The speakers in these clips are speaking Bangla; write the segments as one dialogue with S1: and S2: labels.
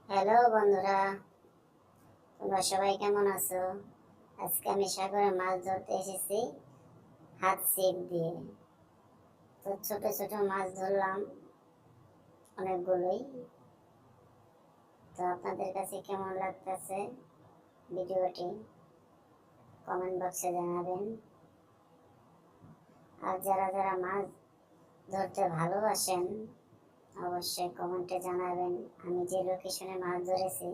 S1: হ্যালো বন্ধুরা, তোমরা সবাই কেমন আছো? আজকে আমি সাগরে মাছ ধরতে এসেছি হাত ছিপ দিয়ে। তো ছোট ছোট মাছ ধরলাম অনেকগুলোই। তো আপনাদের কাছে কেমন লাগতেছে ভিডিওটি কমেন্ট বক্সে জানাবেন। আর যারা যারা মাছ ধরতে ভালোবাসেন অবশ্যই কমেন্টে জানাবেন। আমি যে লোকেশনে মাছ ধরেছি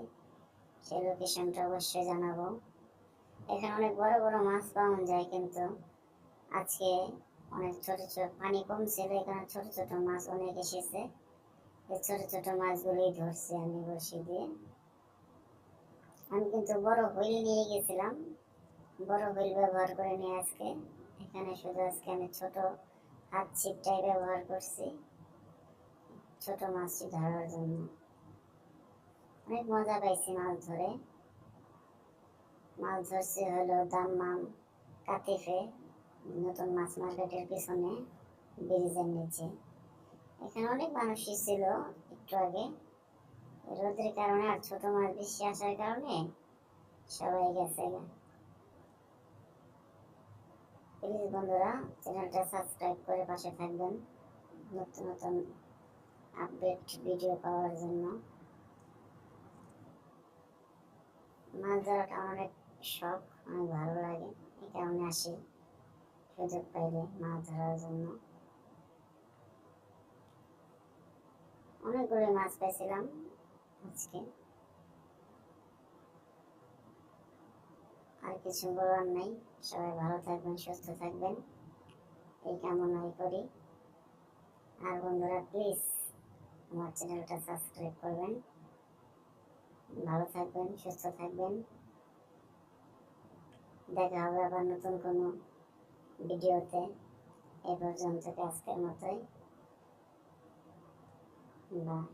S1: সেই লোকেশনটা অবশ্যই জানাবো। এখানে অনেক বড় বড় মাছ পাওয়া যায়, কিন্তু আজকে অনেক ছোট ছোট পানি কম ছিল, এখানে ছোট ছোট মাছ অনেক এসেছে। এই ছোট ছোট মাছগুলোই ধরছি আমি বড়শি দিয়ে। আমি কিন্তু বড় হুইল নিয়ে গেছিলাম, বড় হুইল ব্যবহার করে নিয়ে আজকে এখানে শুধু আজকে আমি ছোট হাত ছিপটাই ব্যবহার করছি ছোট মাছটি ধরার জন্য। অনেক মজা পাইছি মাছ ধরে। মাছ ধরছি হলো দাম্মাম কাতিফে, নতুন মাছ মার্কেটের পিছনে ব্রিজের নিচে। এখানে অনেক মানুষই ছিল একটু আগে। রোদের কারণে আর ছোট মাছ বেশি আসার কারণে সবাই গেছে। প্লিজ বন্ধুরা, চ্যানেলটা সাবস্ক্রাইব করে পাশে থাকবেন নতুন নতুন আপডেট ভিডিও পাওয়ার জন্য। মাছ ধরাটা অনেক শখ, অনেক ভালো লাগে, এই কারণে আসি সুযোগ পাইলে মাছ ধরার জন্য। অনেকগুলো মাছ পাইছিলাম আজকে। আর কিছু বলার নাই। সবাই ভালো থাকবেন, সুস্থ থাকবেন, এই কামনাই করি। আর বন্ধুরা প্লিজ আমার চ্যানেলটা সাবস্ক্রাইব করবেন। ভালো থাকবেন, সুস্থ থাকবেন। দেখা হবে আবার নতুন কোনো ভিডিওতে। এ পর্যন্ত আজকের মতোই, বাই।